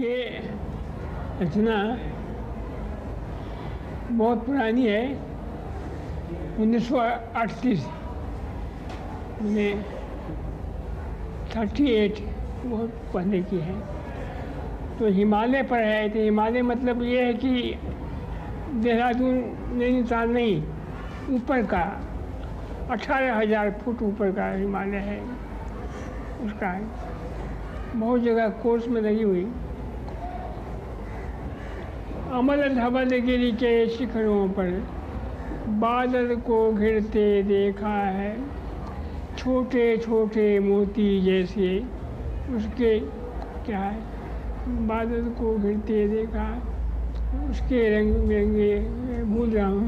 ये रचना बहुत पुरानी है, 1938 में 38 बहुत पहले की है। तो हिमालय पर है। तो हिमालय मतलब ये है कि देहरादून नैनीताल नहीं, ऊपर का 18,000 फुट ऊपर का हिमालय है, उसका है। बहुत जगह कोर्स में लगी हुई। अमल धवल गिरी के शिखरों पर बादल को घिरते देखा है, छोटे छोटे मोती जैसे उसके क्या है, बादल को घिरते देखा, उसके रंग बिरंगे भूल रहा हूँ।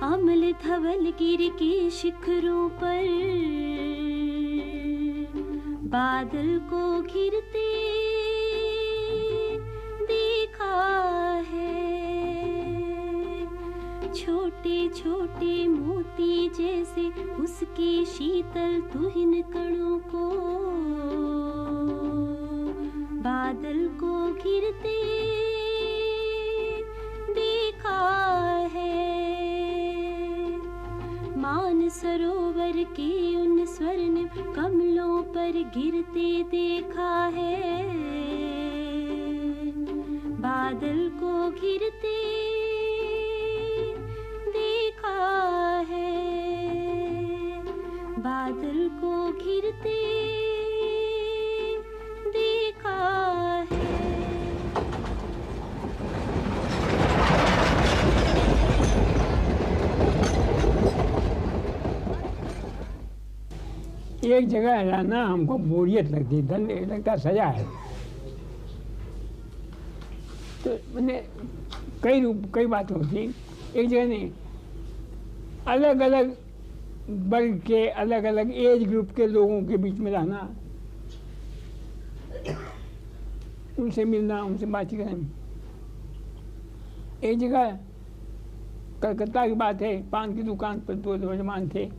अमल धवल गिर के शिखरों पर बादल को घिरते देखा है, छोटे छोटे मोती जैसे उसके शीतल तुहिन कणों को, बादल को घिरते देखा है। मान सरोवर के उन स्वर्ण कमलों पर गिरते देखा है, बादल को घिरते देखा है, बादल को घिरते देखा है। एक जगह रहना हमको बोरियत लगती, लगता सजा है। तो मैंने कई बात होती, एक जगह नहीं, अलग अलग वर्ग के अलग अलग एज ग्रुप के लोगों के बीच में रहना, उनसे मिलना, उनसे बातचीत करना। एक जगह कलकत्ता की बात है, पान की दुकान पर दो नौजवान थे,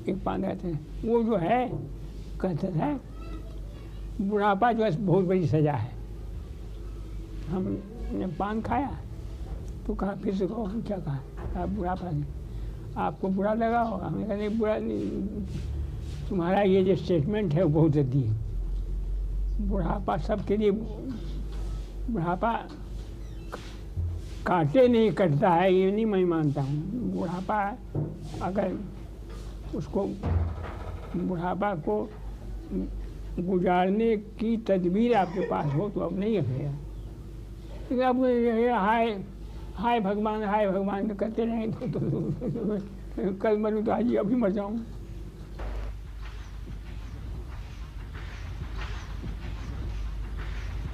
एक पान रहते हैं, वो जो है कहते हैं बुढ़ापा जो है बहुत बड़ी सजा है। हमने पान खाया तो कहा, फिर से कहो, क्या कहा, बुढ़ापा नहीं, आपको बुरा लगा होगा। हमने कहा नहीं, बुरा नहीं, तुम्हारा ये जो स्टेटमेंट है वो बहुत जल्दी है। बुढ़ापा सबके लिए, बुढ़ापा काटे नहीं कटता है, ये नहीं मैं मानता हूँ। बुढ़ापा अगर उसको, बुढ़ापा को गुजारने की तदबीर आपके पास हो तो अब नहीं रखेगा। लेकिन अब हाय भगवान तो करते रहें तो कल मरूँ तो आज ही अभी मर जाऊँ।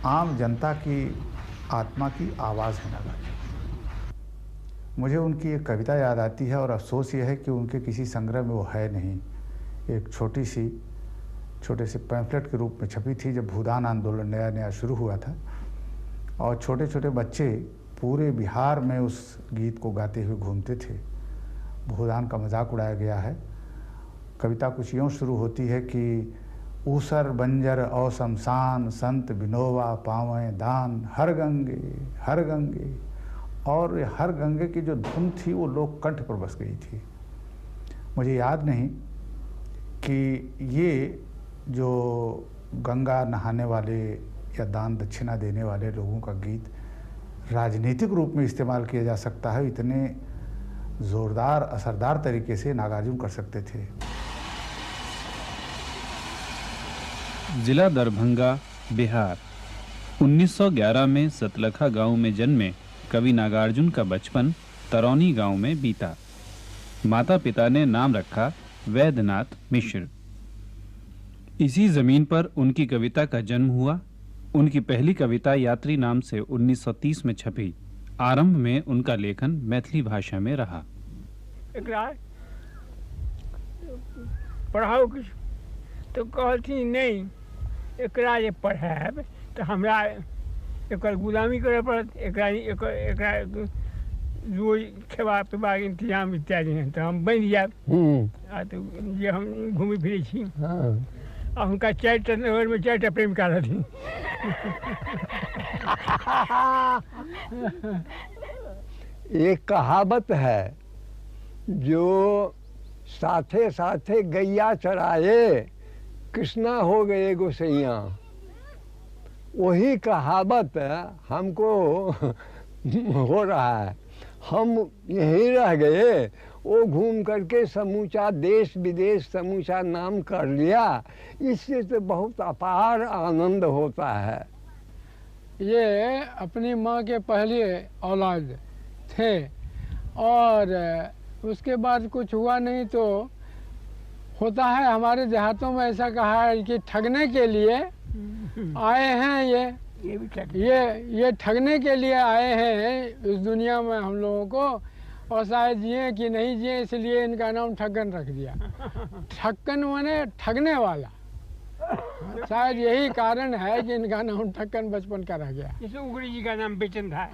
आम जनता की आत्मा की आवाज़ है नागार्जुन। मुझे उनकी एक कविता याद आती है और अफसोस ये है कि उनके किसी संग्रह में वो है नहीं। एक छोटे से पैम्फलेट के रूप में छपी थी जब भूदान आंदोलन नया नया शुरू हुआ था, और छोटे छोटे बच्चे पूरे बिहार में उस गीत को गाते हुए घूमते थे। भूदान का मजाक उड़ाया गया है। कविता कुछ यूँ शुरू होती है कि ऊसर बंजर और शमशान संत बिनोवा पावें दान, हर गंगे, और हर गंगे की जो धुन थी वो लोक कंठ पर बस गई थी। मुझे याद नहीं कि ये जो गंगा नहाने वाले या दान दक्षिणा देने वाले लोगों का गीत राजनीतिक रूप में इस्तेमाल किया जा सकता है, इतने ज़ोरदार असरदार तरीके से नागार्जुन कर सकते थे। जिला दरभंगा, बिहार। 1911 में सतलखा गांव में जन्मे कवि नागार्जुन का बचपन तरौनी गांव में बीता। माता पिता ने नाम रखा वैद्यनाथ मिश्र। इसी जमीन पर उनकी कविता का जन्म हुआ। उनकी पहली कविता यात्री नाम से 1930 में छपी। आरंभ में उनका लेखन मैथिली भाषा में रहा। पढ़ाओ कुछ तो कहती नहीं, एकरा जे पढ़ाब तो हमरा एक गुलामी करे पड़त, एक रोज खेवा पेबा के इंतजाम इत्यादि हैं, तो हम बन जाए तो ये हम घूमी फिरे छी। और उनका 4 नगर में 4 प्रेमिका रहती। एक कहावत है, जो साथे साथे गैया चराए कृष्णा हो गए गोसैया। वही कहावत हमको हो रहा है। हम यहीं रह गए, वो घूम करके समूचा देश विदेश समूचा नाम कर लिया। इससे तो बहुत अपार आनंद होता है। ये अपनी माँ के पहले औलाद थे और उसके बाद कुछ हुआ नहीं। तो होता है हमारे देहातों में ऐसा कहा है कि ठगने के लिए आए हैं, ये ठगने के लिए आए हैं इस दुनिया में हम लोगों को, और शायद जिए कि नहीं जिए इसलिए इनका नाम ठग्गन रख दिया। ठक्कन माने ठगने वाला, शायद यही कारण है कि इनका नाम ठक्कन बचपन का रह गया। जैसे उगड़ी जी का नाम बेचन था।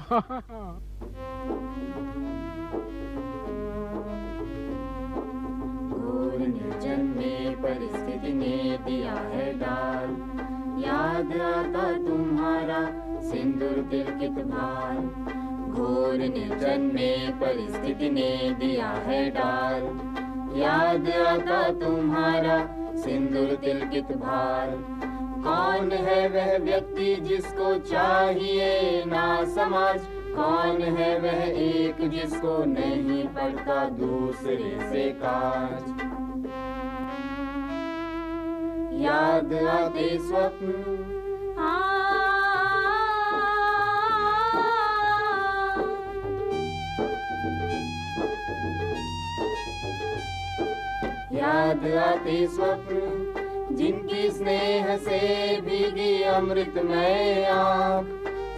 घोर निर्जन में परिस्थिति ने दिया है डाल, याद आता तुम्हारा सिंदूर तिलकित भाल। घोर निर्जन में परिस्थिति ने दिया है डाल, याद आता तुम्हारा सिंदूर तिलकित भाल। कौन है वह व्यक्ति जिसको चाहिए ना समाज, कौन है वह एक जिसको नहीं पड़ता दूसरे से काज। याद आते स्वप्न याद आते स्वप्न जिनकी स्नेह से भीगी अमृतमय आँख।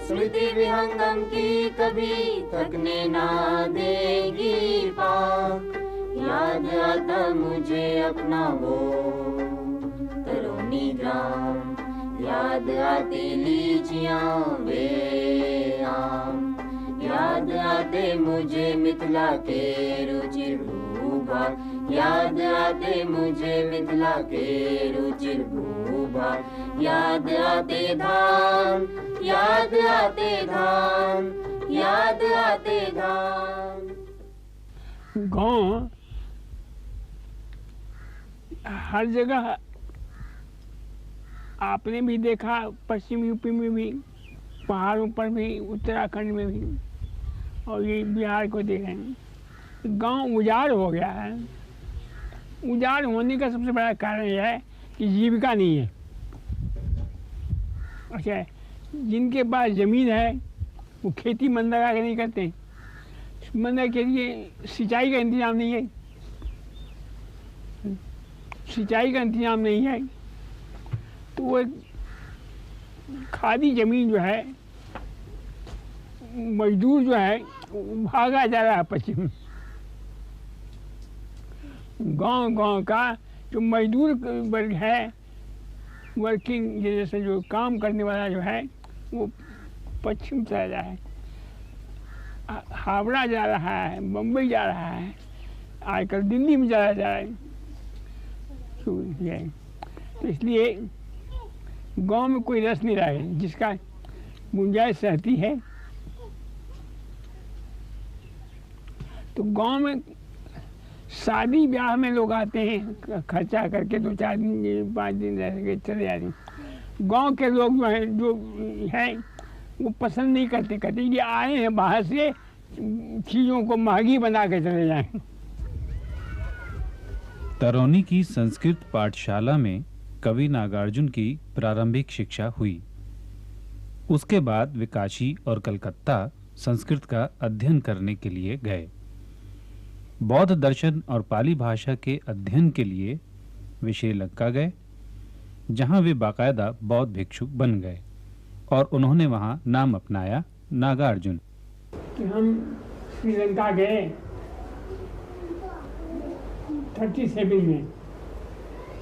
स्मृति विहंगम की कभी थकने ना देगी पाक। याद आता मुझे अपना वो तरोनी ग्राम, याद आती लीचियाँ वे आम। याद आते मुझे मिथिला के रुचिर भूभाग, याद आते मुझे मिथिला के रुचिर भूभाग। याद आते धाम, याद आते धाम, याद आते धाम। गाँव हर जगह आपने भी देखा, पश्चिम यूपी में भी, पहाड़ों पर भी, उत्तराखंड में भी, और ये बिहार को देख रहे हैं। गांव उजाड़ हो गया है। उजाड़ होने का सबसे बड़ा कारण यह है कि जीविका नहीं है। अच्छा, जिनके पास ज़मीन है वो खेती मन लगा के नहीं करते। मन के लिए सिंचाई का इंतजाम नहीं है, सिंचाई का इंतजाम नहीं है, तो वो खाली ज़मीन जो है, मजदूर जो है भागा जा रहा है पश्चिम। गांव का जो मजदूर वर्ग है, वर्किंग जनरेशन, जो काम करने वाला जो है, वो पश्चिम चला जा रहा है, हावड़ा जा रहा है, बम्बई जा रहा है, आजकल दिल्ली में चला जा रहा है। तो इसलिए गांव में कोई रस नहीं रहा है। जिसका गुंजाइश रहती है तो गांव में शादी ब्याह में लोग आते हैं, खर्चा करके 2-4 दिन 5 दिन रह के चले जाते हैं। गांव के लोग जो हैं वो पसंद नहीं करते, कहते ये आए हैं बाहर से, चीज़ों को महंगी बना के चले जाएं। तरौनी की संस्कृत पाठशाला में कवि नागार्जुन की प्रारंभिक शिक्षा हुई। उसके बाद वे काशी और कलकत्ता संस्कृत का अध्ययन करने के लिए गए। बौद्ध दर्शन और पाली भाषा के अध्ययन के लिए वे श्रीलंका गए, जहां वे बाकायदा बौद्ध भिक्षुक बन गए और उन्होंने वहां नाम अपनाया नागार्जुन। कि हम श्रीलंका गए 37 में,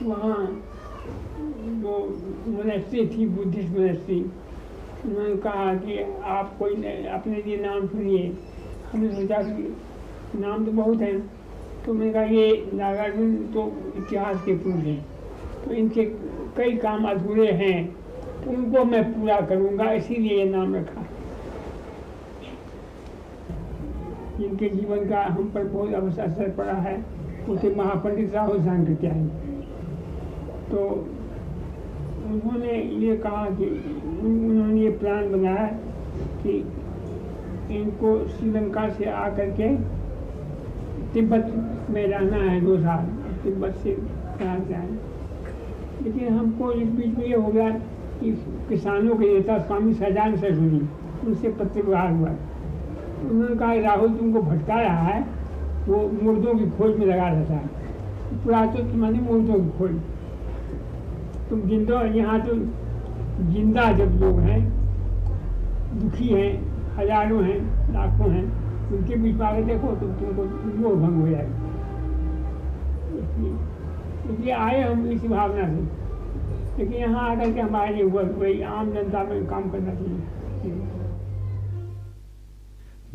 वहाँ जो मोनेस्ट्री थी, बुद्धिस्ट मोनेस्ट्री, उन्होंने कहा कि आप कोई अपने लिए नाम चुनिए। हमने सोचा कि नाम तो बहुत हैं, तो मैंने कहा ये नागार्जुन तो इतिहास के पुरुष हैं, तो इनके कई काम अधूरे हैं, तो उनको मैं पूरा करूँगा, इसीलिए ये नाम रखा। जिनके जीवन का हम पर बहुत असर पड़ा है, उसे महापंडित राहुल सांकृत्यायन। तो उन्होंने ये कहा कि उन्होंने ये प्लान बनाया कि इनको श्रीलंका से आकर के तिब्बत में रहना है 2 साल, तिब्बत से यहाँ से आए। लेकिन हमको इस बीच में ये हो गया कि किसानों के नेता स्वामी सहजानंद सरस्वती, उनसे पत्र व्यवहार हुआ। उन्होंने कहा राहुल तुमको भटका रहा है, वो मुर्दों की खोज में लगा रहता है, पुरातत्व माने मुर्दों की खोज। तुम जिंदा, यहाँ तो जिंदा जब लोग हैं, दुखी हैं, हजारों हैं, लाखों हैं, उनके बीच में आगे देखो तो तुमको मोह भंग हो जाएगा। इसलिए आए हम इसी भावना से, लेकिन यहाँ आकर के हमारे लिए हुआ कि भाई आम जनता में काम करना चाहिए।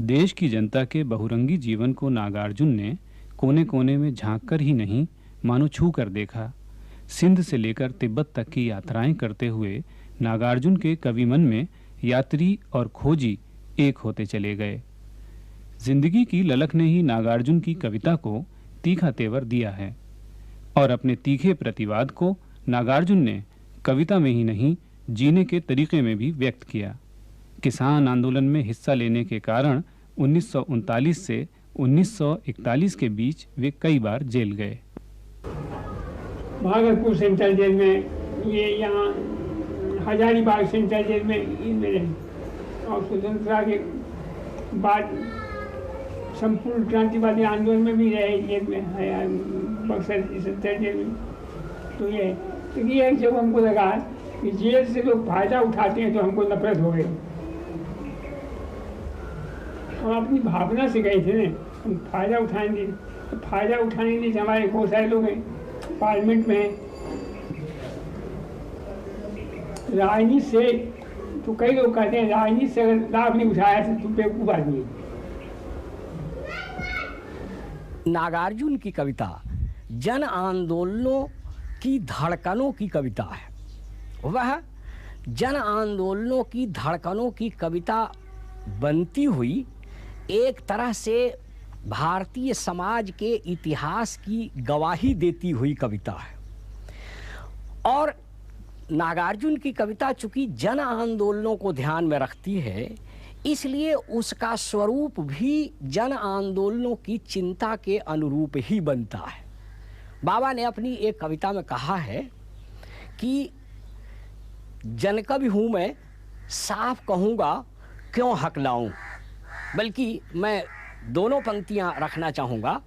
देश की जनता के बहुरंगी जीवन को नागार्जुन ने कोने कोने में झांक कर ही नहीं, मानो छू कर देखा। सिंध से लेकर तिब्बत तक की यात्राएं करते हुए नागार्जुन के कवि मन में यात्री और खोजी एक होते चले गए। जिंदगी की ललक ने ही नागार्जुन की कविता को तीखा तेवर दिया है, और अपने तीखे प्रतिवाद को नागार्जुन ने कविता में ही नहीं, जीने के तरीके में भी व्यक्त किया। किसान आंदोलन में हिस्सा लेने के कारण 1939 से 1941 के बीच वे कई बार जेल गए। भागलपुर सेंट्रल जेल में, ये यहाँ हजारीबाग सेंट्रल जेल में इनमें रहे, और स्वतंत्रता के बाद संपूर्ण क्रांतिवादी आंदोलन में भी रहे जेल में, बक्सर सेंट्रल जेल में। तो ये है जब हमको लगा कि जेल से लोग फायदा उठाते हैं तो हमको नफरत हो गई। हम अपनी भावना से गए थे ना, हम फायदा उठाएंगे, तो फायदा उठाने के लिए हमारे बहुत सारे लोग हैं पार्लियामेंट में हैं। राजनीति से तो कई लोग कहते हैं राजनीति से अगर लाभ नहीं उठाया तो बेवकूफ आदमी है। नागार्जुन की कविता जन आंदोलनों की धड़कनों की कविता है। वह जन आंदोलनों की धड़कनों की कविता बनती हुई एक तरह से भारतीय समाज के इतिहास की गवाही देती हुई कविता है। और नागार्जुन की कविता चूंकि जन आंदोलनों को ध्यान में रखती है, इसलिए उसका स्वरूप भी जन आंदोलनों की चिंता के अनुरूप ही बनता है। बाबा ने अपनी एक कविता में कहा है कि जनकवि हूँ मैं, साफ कहूँगा क्यों हकलाऊँ। बल्कि मैं दोनों पंक्तियाँ रखना चाहूँगा।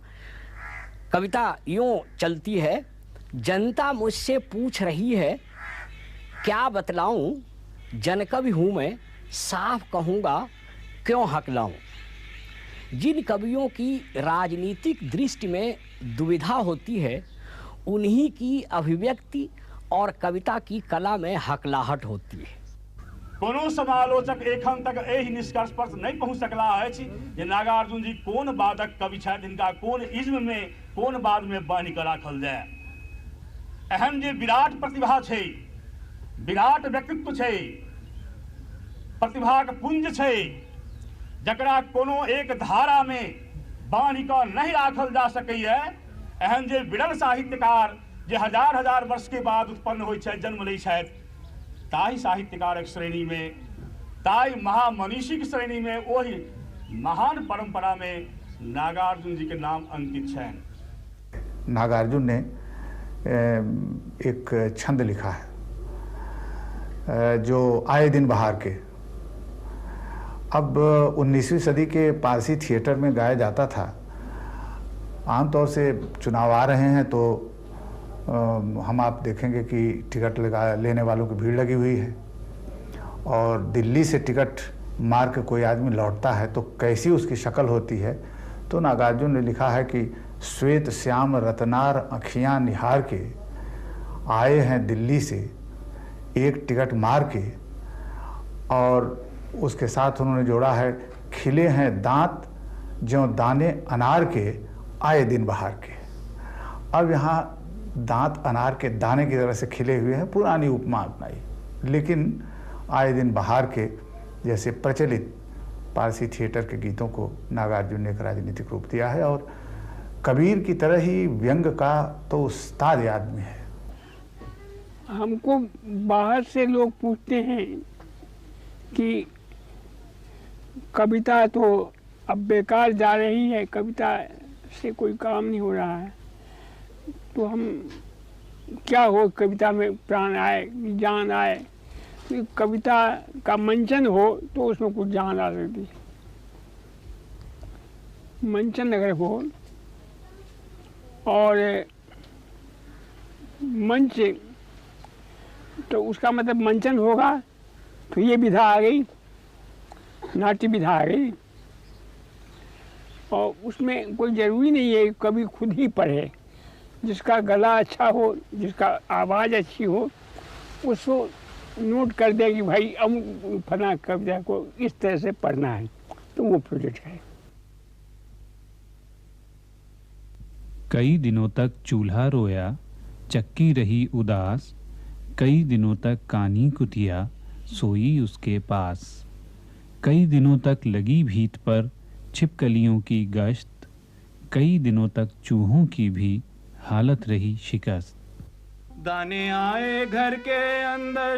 कविता यूँ चलती है, जनता मुझसे पूछ रही है क्या बतलाऊँ, जनकवि हूँ मैं, साफ कहूँगा क्यों हकलाऊँ। जिन कवियों की राजनीतिक दृष्टि में दुविधा होती है, उन्हीं की अभिव्यक्ति और कविता की कला में हकलाहट होती है। कोनो समालोचक एखन तक एहि निष्कर्ष पर नहीं पहुँच सकला अछि जे नागार्जुन जी कोन वादक कवि छथि, हिनका कोन इज्म में कोन वाद में बानी के राखल जाय। एहन जे विराट प्रतिभा छै, विराट व्यक्तित्व छै, प्रतिभा के पुंज छै, जकरा कोनो एक धारा में बानी के नहीं राखल जा सकैए। एहन जे विरल साहित्यकार जे हजार हजार वर्ष के बाद उत्पन्न होइ छै, जन्म लै छथि, ताहि साहित्यकारक श्रेणी में, ताहि महामनीषीक श्रेणी में, वही महान परंपरा में नागार्जुन जी के नाम अंकित छनि। नागार्जुन ने एक छंद लिखा है जो आए दिन बहार के, अब 19वीं सदी के पारसी थिएटर में गाया जाता था। आमतौर से चुनाव आ रहे हैं तो हम आप देखेंगे कि टिकट लेने वालों की भीड़ लगी हुई है, और दिल्ली से टिकट मार के कोई आदमी लौटता है तो कैसी उसकी शक्ल होती है। तो नागार्जुन ने लिखा है कि श्वेत श्याम रत्नार अखियाँ निहार के आए हैं दिल्ली से एक टिकट मार के, और उसके साथ उन्होंने जोड़ा है, खिले हैं दांत ज्यों दाने अनार के, आए दिन बहार के। अब यहाँ दांत अनार के दाने की तरह से खिले हुए हैं, पुरानी उपमा अपनाई, लेकिन आए दिन बहार के जैसे प्रचलित पारसी थिएटर के गीतों को नागार्जुन ने एक राजनीतिक रूप दिया है। और कबीर की तरह ही व्यंग का तो उस्ताद आदमी है। हमको बाहर से लोग पूछते हैं कि कविता तो अब बेकार जा रही है, कविता से कोई काम नहीं हो रहा है, तो हम क्या हो, कविता में प्राण आए, जान आए। तो कविता का मंचन हो तो उसमें कुछ जान आ सकती है। मंचन अगर हो और मंच, तो उसका मतलब मंचन होगा, तो ये विधा आ गई, नाट्य विधा आ गई। और उसमें कोई ज़रूरी नहीं है कभी खुद ही पढ़े, जिसका गला अच्छा हो, जिसका आवाज़ अच्छी हो, उसको नोट कर दे कि भाई अब फला कविता को इस तरह से पढ़ना है, तो वो प्रोजेक्ट है। कई दिनों तक चूल्हा रोया, चक्की रही उदास, कई दिनों तक कानी कुतिया सोई उसके पास, कई दिनों तक लगी भीत पर छिपकलियों की गश्त, कई दिनों तक चूहों की भी हालत रही शिकस्त। दाने आए घर के अंदर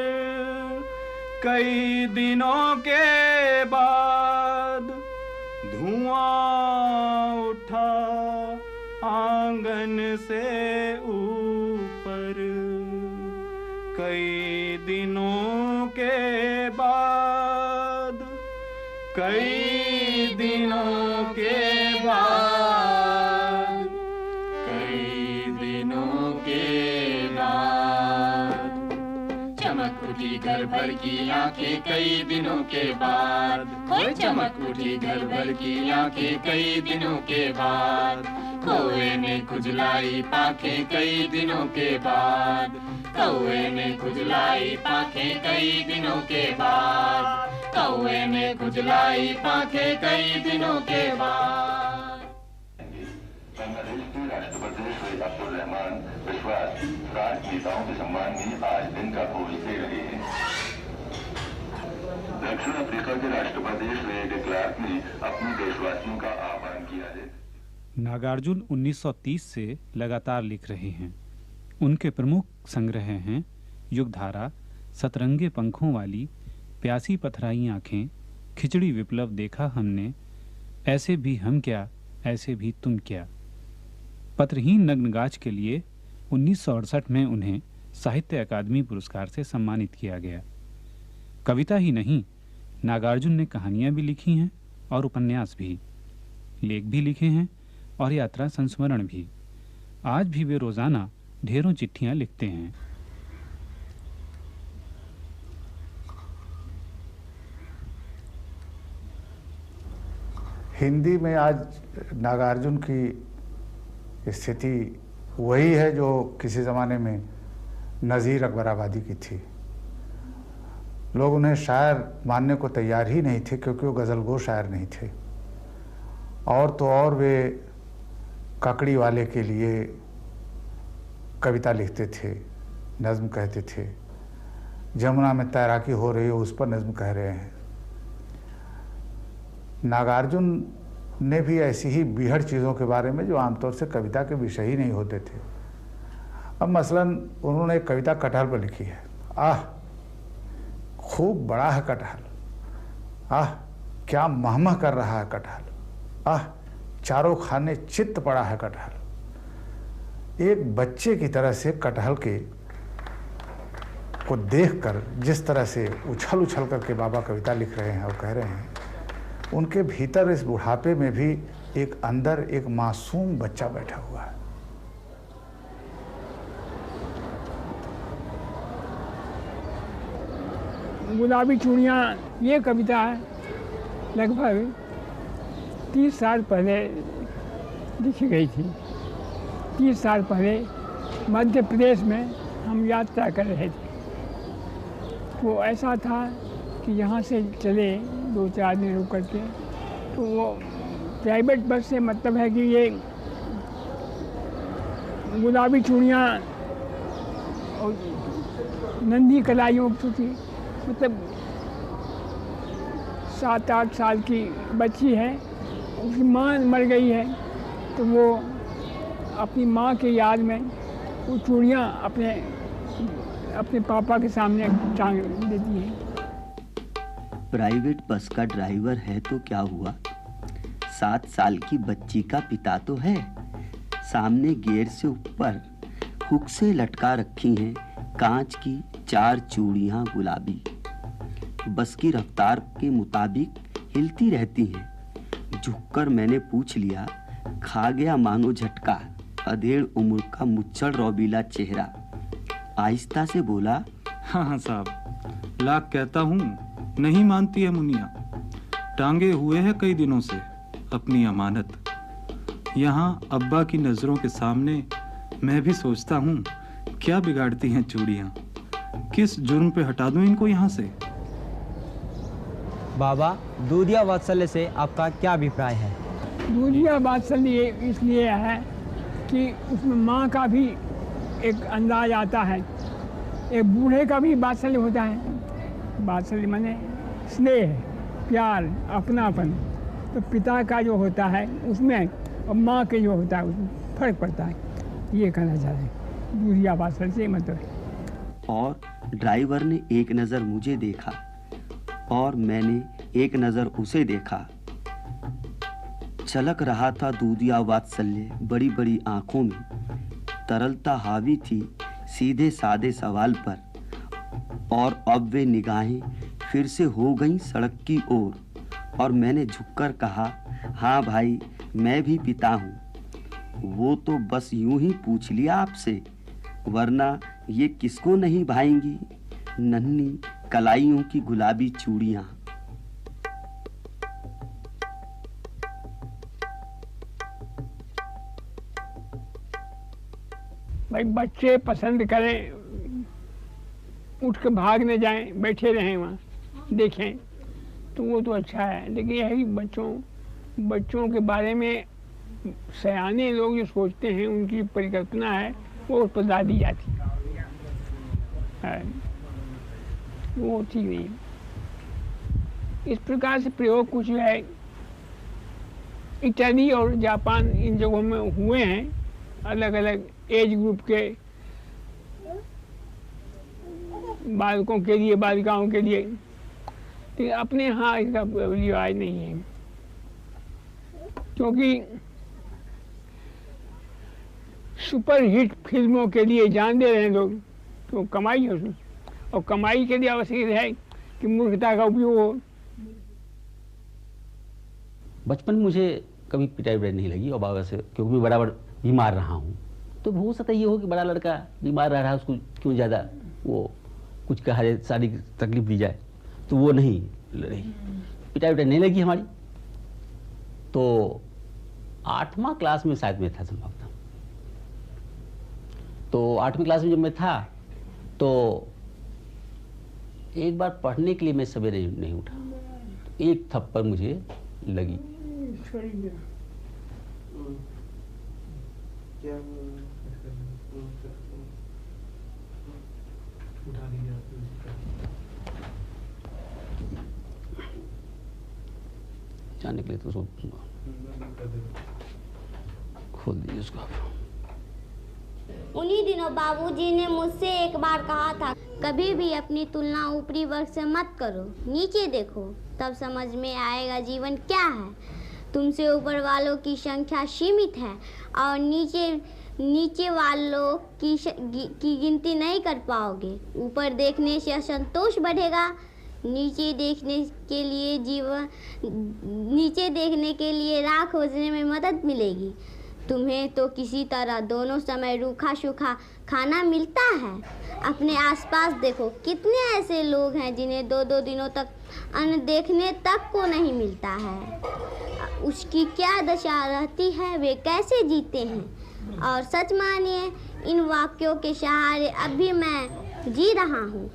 कई दिनों के बाद, धुआं उठा आंगन से ऊपर, कई दिनों के बाद, कई दिनों के बाद, कई दिनों के बाद, चमक उठी घर भर की आंखें कई दिनों के बाद, कोई चमक उठी घर भर की आंखें कई दिनों के बाद, कौवे ने खुजलाई पाखें कई दिनों के बाद, कौवे ने खुजलाई पाखें कई दिनों के बाद, कौवे ने खुजलाई पाखें कई दिनों के बाद। बांग्लादेश के राष्ट्रपति श्री अब्दुल रहमान विश्वास राष्ट्र नेताओं के सम्मान में आज दिन का भोज दे रहे हैं। दक्षिण अफ्रीका के राष्ट्रपति श्री डी क्लार्क ने अपने देशवासियों का आह्वान किया है। नागार्जुन 1930 से लगातार लिख रहे हैं। उनके प्रमुख संग्रह हैं युगधारा, सतरंगे पंखों वाली, प्यासी पथराई आंखें, खिचड़ी विप्लव देखा हमने, ऐसे भी हम क्या, ऐसे भी तुम क्या। पत्रहीन नग्नगाछ के लिए 1968 में उन्हें साहित्य अकादमी पुरस्कार से सम्मानित किया गया। कविता ही नहीं, नागार्जुन ने कहानियां भी लिखी हैं और उपन्यास भी, लेख भी लिखे हैं और यात्रा संस्मरण भी। आज भी वे रोजाना ढेरों चिट्ठियां लिखते हैं। हिंदी में आज नागार्जुन की स्थिति वही है जो किसी ज़माने में नज़ीर अकबराबादी की थी। लोग उन्हें शायर मानने को तैयार ही नहीं थे, क्योंकि वो गज़लगो शायर नहीं थे। और तो और वे ककड़ी वाले के लिए कविता लिखते थे, नज़्म कहते थे। जमुना में तैराकी हो रही हो उस पर नज़्म कह रहे हैं। नागार्जुन ने भी ऐसी ही बीहड़ चीज़ों के बारे में जो आमतौर से कविता के विषय ही नहीं होते थे। अब मसलन उन्होंने एक कविता कटहल पर लिखी है। आह खूब बड़ा है कटहल, आह क्या महमह कर रहा है कटहल, आह चारों खाने चित्त पड़ा है कटहल। एक बच्चे की तरह से कटहल के को देखकर जिस तरह से उछल उछल करके बाबा कविता लिख रहे हैं और कह रहे हैं, उनके भीतर इस बुढ़ापे में भी एक अंदर एक मासूम बच्चा बैठा हुआ है। गुलाबी चूड़ियाँ ये कविता है लगभग 30 साल पहले लिखी गई थी। 30 साल पहले मध्य प्रदेश में हम यात्रा कर रहे थे। वो ऐसा था कि यहाँ से चले 2-4 दिन रुक करके, तो वो प्राइवेट बस से मतलब है कि ये गुलाबी चूड़ियाँ और नंदी कलाइयों की, मतलब 7-8 साल की बच्ची है, उसकी माँ मर गई है, तो वो अपनी माँ के याद में वो चूड़ियाँ अपने पापा के सामने टांग देती हैं। प्राइवेट बस का ड्राइवर है तो क्या हुआ, 7 साल की बच्ची का पिता तो है। सामने गेट से ऊपर हुक से लटका रखी हैं कांच की 4 चूड़ियां गुलाबी, बस की रफ्तार के मुताबिक हिलती रहती हैं। झुककर मैंने पूछ लिया, खा गया मानो झटका, अधेड़ उम्र का मुच्छड़ रौबीला चेहरा। आहिस्ता से बोला, हाँ साहब, लाख कहता हूँ नहीं मानती है मुनिया। टांगे हुए है कई दिनों से अपनी अमानत। यहाँ अब्बा की नज़रों के सामने मैं भी सोचता हूँ क्या बिगाड़ती हैं चूड़ियाँ, किस जुर्म पे हटा दूँ इनको यहाँ से। बाबा, दूधिया वात्सल्य से आपका क्या अभिप्राय है? दूधिया वात्सल्य इसलिए है कि उसमें माँ का भी एक अंदाज आता है, एक बूढ़े का भी वात्सल्य होता है। वात्सल्य माने स्नेह, प्यार, अपनापन। तो पिता का जो होता है उसमें और माँ के जो होता है उसमें फर्क पड़ता है, ये कहना चाह रहे हैं। दूधिया वात्सल्य से मतलब। और ड्राइवर ने एक नज़र मुझे देखा और मैंने एक नज़र उसे देखा। छलक रहा था दूधिया वात्सल्य बड़ी बड़ी आंखों में, तरलता हावी थी सीधे सादे सवाल पर। और अब वे निगाहें फिर से हो गईं सड़क की ओर और मैंने झुककर कहा, हाँ भाई, मैं भी पिता हूँ। वो तो बस यूं ही पूछ लिया आपसे, वरना ये किसको नहीं भाएंगी नन्ही कलाइयों की गुलाबी चूड़ियाँ। भाई बच्चे पसंद करें, उठ के भाग न जाएं, बैठे रहें वहाँ देखें, तो वो तो अच्छा है। लेकिन यही बच्चों के बारे में सयाने लोग जो सोचते हैं, उनकी परिकल्पना है, वो उस पर ला दी जाती है, वो ठीक नहीं। इस प्रकार से प्रयोग कुछ है इटली और जापान, इन जगहों में हुए हैं, अलग अलग एज ग्रुप के बालकों के लिए, बालिकाओं के लिए। तो अपने यहाँ इसका रिवाज नहीं है, क्योंकि सुपर हिट फिल्मों के लिए जान दे रहे हैं लोग, तो कमाई है उसमें, और कमाई के लिए आवश्यक है कि मूर्खता का उपयोग हो। बचपन में मुझे कभी पिटाई नहीं लगी, और बाबा से, क्योंकि मैं बराबर बीमार रहा हूँ, तो हो सकता ये हो कि बड़ा लड़का बीमार रह रहा है, उसको क्यों ज़्यादा वो कुछ कहा जाए, शारीरिक तकलीफ दी जाए, तो वो नहीं रही, पिटाई नहीं लगी हमारी। तो 8वां क्लास में शायद मैं था संभवतः। तो 8वीं क्लास में जब मैं था, तो एक बार पढ़ने के लिए मैं सवेरे नहीं उठा, एक थप्पड़ मुझे लगी। जाने के लिए तो खोल दीजिए उसको। उन्हीं दिनों बाबूजी ने मुझसे एक बार कहा था, कभी भी अपनी तुलना ऊपरी वर्ग से मत करो, नीचे देखो, तब समझ में आएगा जीवन क्या है। तुमसे ऊपर वालों की संख्या सीमित है और नीचे वालों की गिनती नहीं कर पाओगे। ऊपर देखने से असंतोष बढ़ेगा, नीचे देखने के लिए राह खोजने में मदद मिलेगी। तुम्हें तो किसी तरह दोनों समय रूखा सूखा खाना मिलता है। अपने आसपास देखो, कितने ऐसे लोग हैं जिन्हें 2-2 दिनों तक अन्न देखने तक को नहीं मिलता है। उसकी क्या दशा रहती है, वे कैसे जीते हैं। और सच मानिए, इन वाक्यों के सहारे अब भी मैं जी रहा हूँ।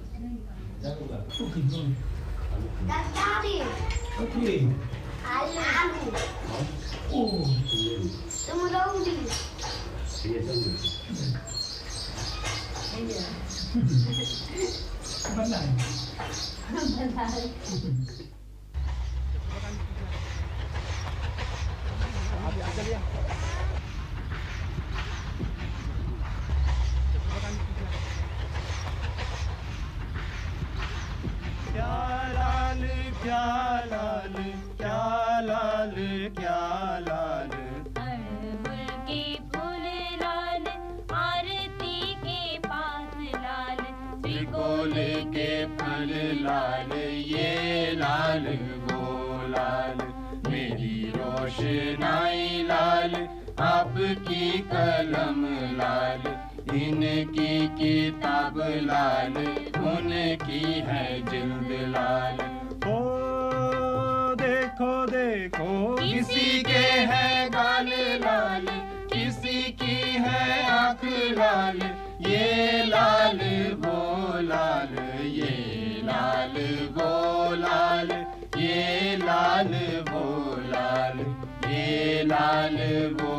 रोशनाई लाल, आपकी कलम लाल, इनकी किताब लाल, उनकी है जिल्द लाल। ओ देखो देखो किसी के है गाल लाल, किसी की है आँख लाल, ये लाल वो लाल, ये लाल वो लाल, ये लाल वो लाल, ये लाल वो